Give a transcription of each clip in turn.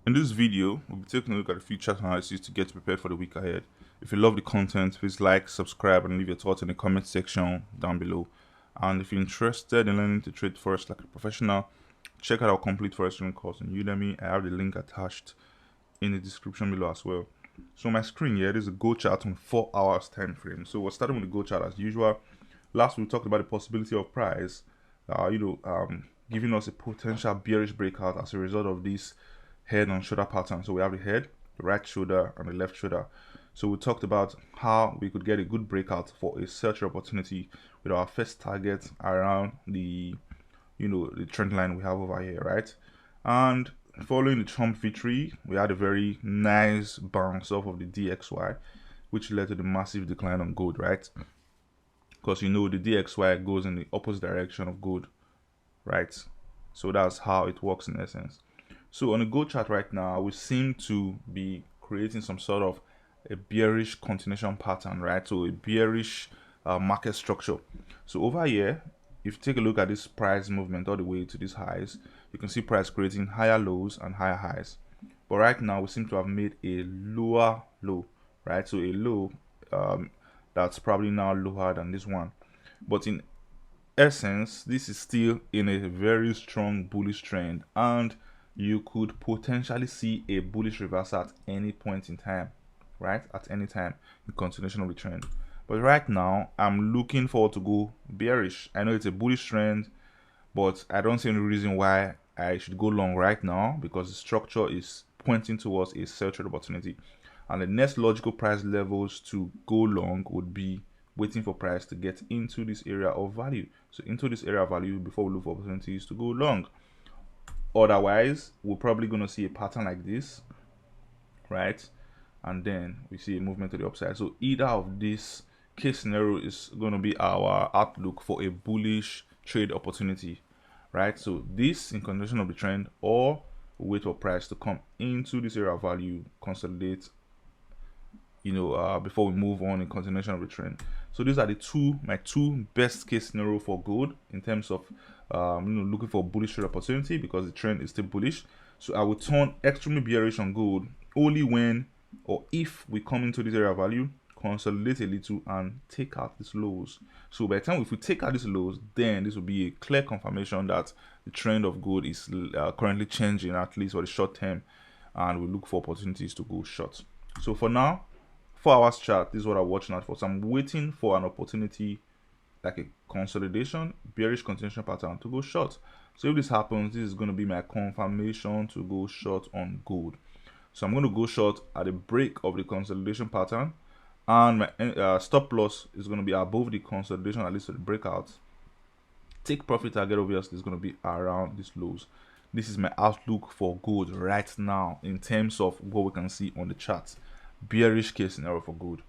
In this video, we'll be taking a look at a few chart analysis to get prepared for the week ahead. If you love the content, please like, subscribe, and leave your thoughts in the comment section down below. And if you're interested in learning to trade Forex like a professional, check out our complete Forex trading course on Udemy. I have the link attached in the description below as well. So on my screen here, there's a gold chart on 4 hours time frame. So we're starting with the gold chart as usual. Last we talked about the possibility of price, giving us a potential bearish breakout as a result of this head and shoulder pattern. So we have the head, the right shoulder, and the left shoulder. So we talked about how we could get a good breakout for a search opportunity with our first target around the the trend line we have over here, right? And following the Trump victory, we had a very nice bounce off of the DXY, which led to the massive decline on gold, right? Because the DXY goes in the opposite direction of gold, right? So that's how it works in essence. So on the gold chart right now, we seem to be creating some sort of a bearish continuation pattern, right? So a bearish market structure. So over here, if you take a look at this price movement all the way to these highs, you can see price creating higher lows and higher highs. But right now, we seem to have made a lower low, right? So a low that's probably now lower than this one. But in essence, this is still in a very strong bullish trend, and you could potentially see a bullish reversal at any point in time, right? At any time in continuation of the trend. But right now, I'm looking forward to go bearish. I know it's a bullish trend, but I don't see any reason why I should go long right now, because the structure is pointing towards a sell trade opportunity. And the next logical price levels to go long would be waiting for price to get into this area of value. So into this area of value before we look for opportunities to go long. Otherwise, we're probably going to see a pattern like this, right? And then we see a movement to the upside. So either of this case scenario is going to be our outlook for a bullish trade opportunity, right? So this in continuation of the trend, or wait for price to come into this area of value, consolidate, before we move on in continuation of the trend. So these are my two best case scenario for gold in terms of looking for bullish trade opportunity, because the trend is still bullish. So I will turn extremely bearish on gold only when or if we come into this area of value, consolidate a little, and take out these lows. So by the time if we take out these lows, then this will be a clear confirmation that the trend of gold is currently changing, at least for the short term, and we look for opportunities to go short. So for now, 4 hours chart, this is what I'm watching out for. So I'm waiting for an opportunity like a consolidation, bearish continuation pattern to go short. So if this happens, this is going to be my confirmation to go short on gold. So I'm going to go short at the break of the consolidation pattern, and my stop loss is going to be above the consolidation, at least to the breakout. Take profit target obviously is going to be around these lows. This is my outlook for gold right now in terms of what we can see on the chart. Bearish case scenario for gold.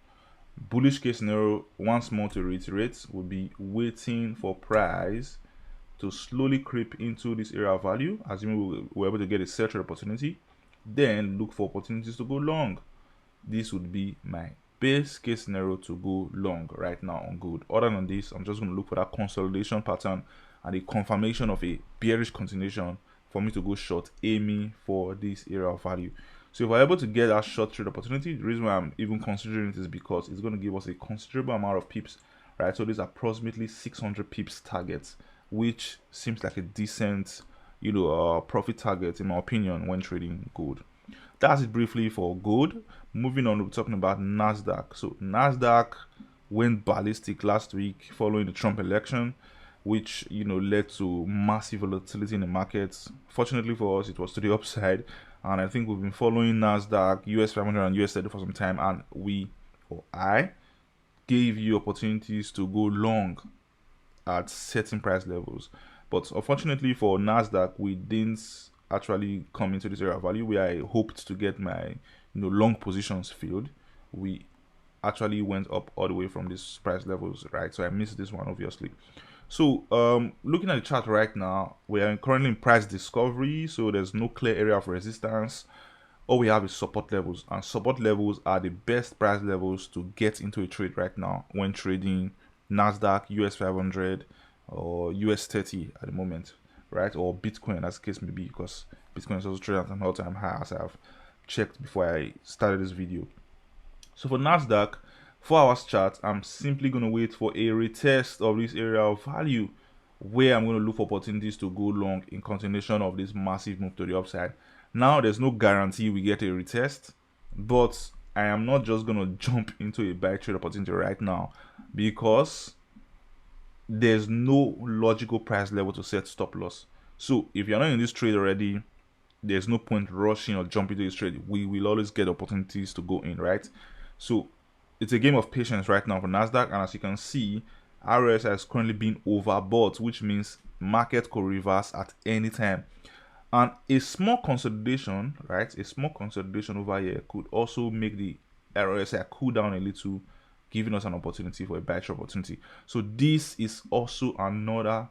Bullish case scenario, once more to reiterate, would be waiting for price to slowly creep into this area of value, assuming we're able to get a sell trade opportunity, then look for opportunities to go long. This would be my base case scenario to go long right now on gold. Other than this, I'm just going to look for that consolidation pattern and a confirmation of a bearish continuation for me to go short, aiming for this area of value. So if we're able to get that short trade opportunity, the reason why I'm even considering it is because it's going to give us a considerable amount of pips, right? So these are approximately 600 pips targets, which seems like a decent, profit target in my opinion when trading gold. That's it briefly for gold. Moving on, we're talking about Nasdaq. So Nasdaq went ballistic last week following the Trump election, which led to massive volatility in the markets. Fortunately for us, it was to the upside. And I think we've been following Nasdaq, US 500 and US 30 for some time, and I gave you opportunities to go long at certain price levels. But unfortunately for Nasdaq, we didn't actually come into this area of value where I hoped to get my long positions filled. We actually went up all the way from these price levels, right? So I missed this one obviously. So looking at the chart right now, we are currently in price discovery, so there's no clear area of resistance. All we have is support levels, and support levels are the best price levels to get into a trade right now when trading Nasdaq, US 500 or US 30 at the moment, right? Or Bitcoin as the case may be, because Bitcoin is also trading at an all-time high, as I've checked before I started this video. So for Nasdaq, 4 hours chart, I'm simply going to wait for a retest of this area of value, where I'm going to look for opportunities to go long in continuation of this massive move to the upside. Now, there's no guarantee we get a retest, but I am not just going to jump into a buy trade opportunity right now, because there's no logical price level to set stop loss. So if you're not in this trade already, there's no point rushing or jumping into this trade. We will always get opportunities to go in, right? So it's a game of patience right now for Nasdaq, and as you can see, RSI is currently being overbought, which means market could reverse at any time. And a small consolidation, right? A small consolidation over here could also make the RSI cool down a little, giving us an opportunity for a buy trade opportunity. So this is also another,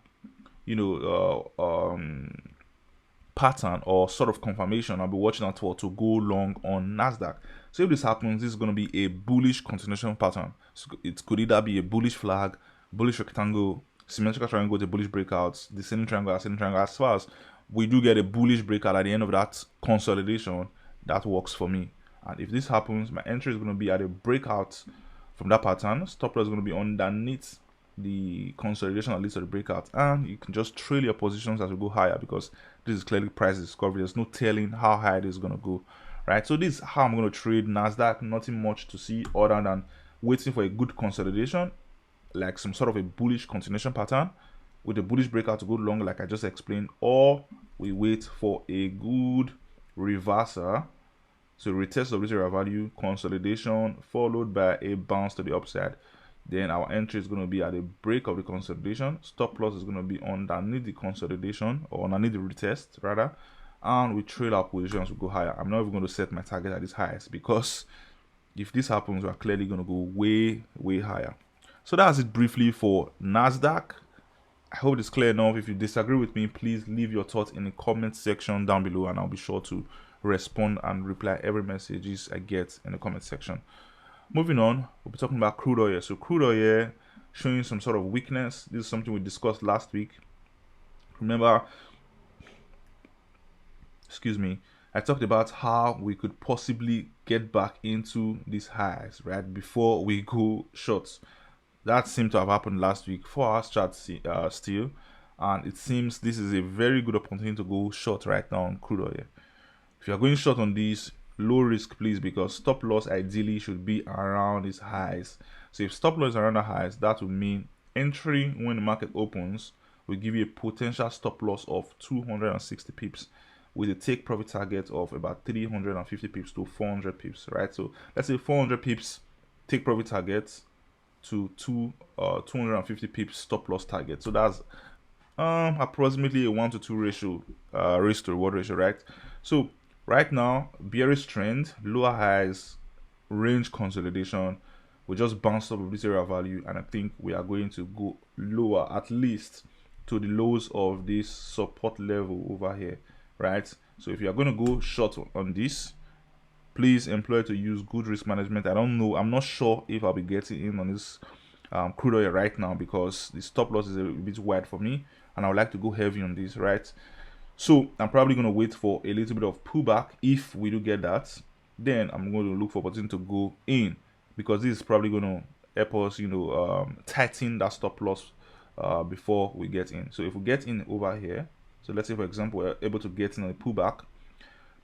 pattern or sort of confirmation I'll be watching out for to go long on Nasdaq. So if this happens, this is going to be a bullish continuation pattern. So it could either be a bullish flag, bullish rectangle, symmetrical triangle with a bullish breakout, descending triangle, ascending triangle. As far as we do get a bullish breakout at the end of that consolidation, that works for me. And if this happens, my entry is going to be at a breakout from that pattern. Stop loss is going to be underneath the consolidation at least of the breakout, and you can just trail your positions as we go higher, because this is clearly price discovery. There's no telling how high it is going to go, right? So this is how I'm going to trade Nasdaq. Nothing much to see other than waiting for a good consolidation, like some sort of a bullish continuation pattern with a bullish breakout to go long, like I just explained, or we wait for a good reversal. So retest of this area value, consolidation, followed by a bounce to the upside. Then our entry is going to be at a break of the consolidation. Stop loss is going to be underneath the consolidation, or underneath the retest rather, and we trail our positions, we go higher. I'm not even going to set my target at this highest, because if this happens, we're clearly going to go way higher. So that's it briefly for Nasdaq. I hope it's clear enough. If you disagree with me, please leave your thoughts in the comment section down below, and I'll be sure to respond and reply every messages I get in the comment section. Moving on, we'll be talking about crude oil. So crude oil showing some sort of weakness. This is something we discussed last week. Remember, I talked about how we could possibly get back into these highs, right, before we go short. That seemed to have happened last week. 4 hours chart still, and it seems this is a very good opportunity to go short right now on crude oil. If you are going short on these, low risk please, because stop loss ideally should be around these highs. So if stop loss is around the highs, that would mean entry when the market opens will give you a potential stop loss of 260 pips with a take profit target of about 350 pips to 400 pips, right? So let's say 400 pips take profit target to 250 pips stop loss target. So that's approximately a 1-to-2 ratio, risk to reward ratio, right? So right now, bearish trend, lower highs, range consolidation. We just bounced up with this area value, and I think we are going to go lower, at least to the lows of this support level over here, right? So if you are going to go short on this, please employ to use good risk management. I don't know, I'm not sure if I'll be getting in on this crude oil right now, because the stop loss is a bit wide for me, and I would like to go heavy on this, right? So I'm probably going to wait for a little bit of pullback. If we do get that, then I'm going to look for opportunity to go in, because this is probably going to help us, tighten that stop loss before we get in. So if we get in over here, so let's say for example we're able to get in on a pullback,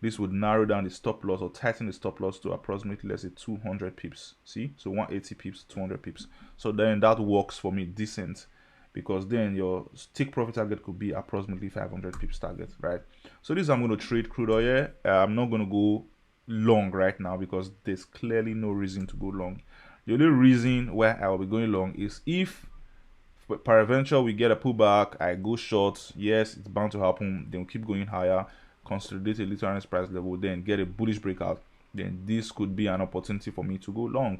this would narrow down the stop loss or tighten the stop loss to approximately, let's say, 200 pips. See, so 180 pips, 200 pips. So then that works for me decent, because then your take profit target could be approximately 500 pips target, right? So this is I'm going to trade crude oil. I'm not going to go long right now, because there's clearly no reason to go long. The only reason why I will be going long is if peradventure we get a pullback, I go short. Yes, it's bound to happen. Then we'll keep going higher, consolidate a little earnings price level, then get a bullish breakout. Then this could be an opportunity for me to go long,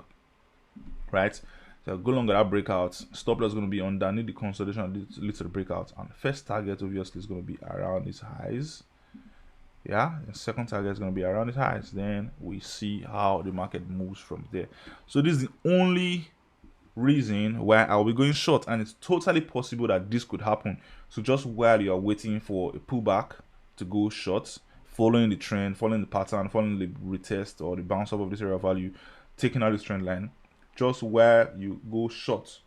right? So go long at that breakout. Stop loss is going to be underneath the consolidation, little breakout, and first target obviously is going to be around these highs. Yeah, the second target is going to be around these highs. Then we see how the market moves from there. So this is the only reason why I'll be going short, and it's totally possible that this could happen. So just while you are waiting for a pullback to go short, following the trend, following the pattern, following the retest or the bounce up of this area of value, taking out this trend line, just where you go short,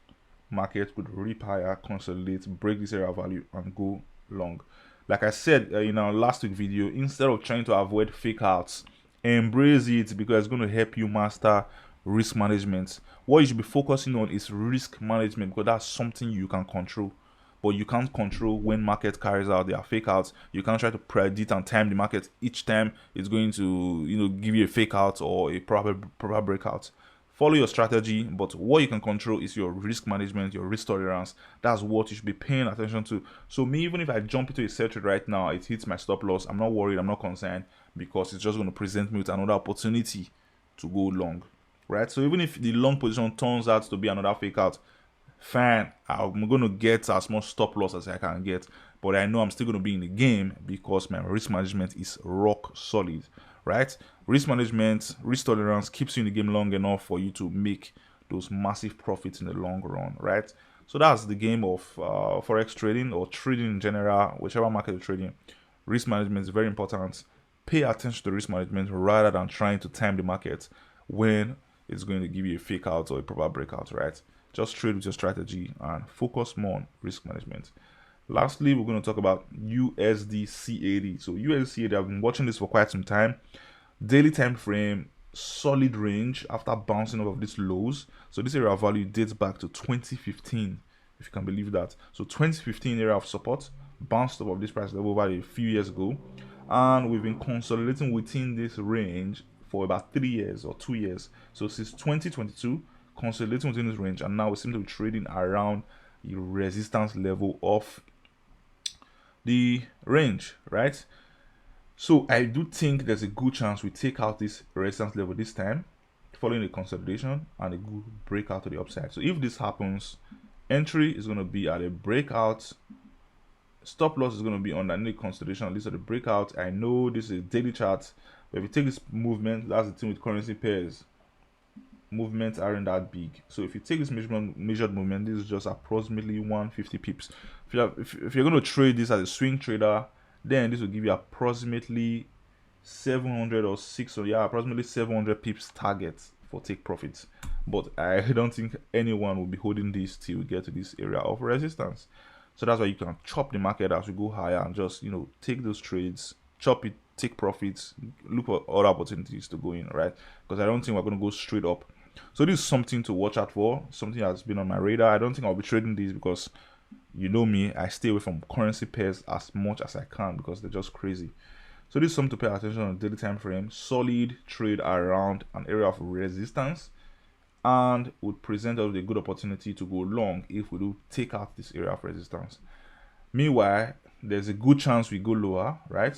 market could rip higher, consolidate, break this area of value, and go long. Like I said in our last week video, instead of trying to avoid fake outs, embrace it, because it's going to help you master risk management. What you should be focusing on is risk management, because that's something you can control. But you can't control when market carries out their fake outs. You can't try to predict and time the market each time it's going to give you a fake out or a proper breakout. Follow your strategy, but what you can control is your risk management, your risk tolerance. That's what you should be paying attention to. So me, even if I jump into a sell trade right now, it hits my stop loss, I'm not worried, I'm not concerned, because it's just going to present me with another opportunity to go long, right? So even if the long position turns out to be another fake out, fine, I'm going to get as much stop loss as I can get, but I know I'm still going to be in the game because my risk management is rock solid, right? Risk management, risk tolerance keeps you in the game long enough for you to make those massive profits in the long run, right? So that's the game of forex trading, or trading in general, whichever market you're trading. Risk management is very important. Pay attention to risk management rather than trying to time the market when it's going to give you a fake out or a proper breakout, right? Just trade with your strategy and focus more on risk management. Lastly, we're going to talk about USD-CAD. So USD-CAD, I've been watching this for quite some time. Daily time frame, solid range after bouncing off of these lows. So this area of value dates back to 2015, if you can believe that. So 2015 area of support, bounced off of this price level over a few years ago, and we've been consolidating within this range for about 3 years or 2 years. So since 2022, consolidating within this range, and now we seem to be trading around the resistance level of the range, right? So I do think there's a good chance we take out this resistance level this time, following the consolidation and a good breakout to the upside. So if this happens, entry is going to be at a breakout, stop loss is going to be underneath consolidation, at least at the breakout. I know this is a daily chart, but if you take this movement, that's the thing with currency pairs, movements aren't that big. So if you take this measured movement, this is just approximately 150 pips. If you're going to trade this as a swing trader, then this will give you approximately 700 or 600, approximately 700 pips target for take profits. But I don't think anyone will be holding this till we get to this area of resistance. So that's why you can chop the market as we go higher and just take those trades, chop it, take profits, look for other opportunities to go in, right? Because I don't think we're going to go straight up. So this is something to watch out for, something that's been on my radar. I don't think I'll be trading these because, you know me, I stay away from currency pairs as much as I can because they're just crazy. So this is something to pay attention on daily time frame. Solid trade around an area of resistance, and would present us with a good opportunity to go long if we do take out this area of resistance. Meanwhile, there's a good chance we go lower, right?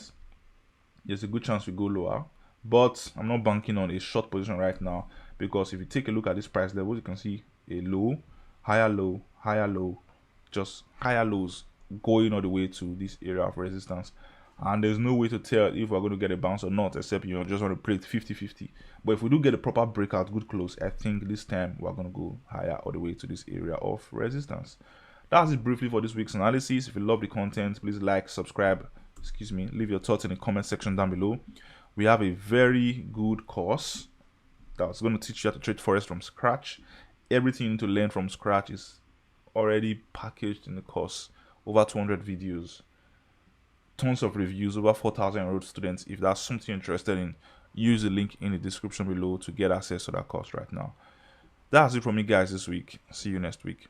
There's a good chance we go lower, but I'm not banking on a short position right now, because if you take a look at this price level, you can see a low, higher low, higher low, just higher lows going all the way to this area of resistance, and there's no way to tell if we're going to get a bounce or not, except just want to play it 50-50. But if we do get a proper breakout, good close, I think this time we're going to go higher all the way to this area of resistance. That's it briefly for this week's analysis. If you love the content, please like, subscribe, leave your thoughts in the comment section down below. We have a very good course that's going to teach you how to trade forex from scratch. Everything you need to learn from scratch is already packaged in the course. Over 200 videos, tons of reviews, over 4,000 enrolled students. If that's something you're interested in, use the link in the description below to get access to that course right now. That's it from me, guys, this week. See you next week.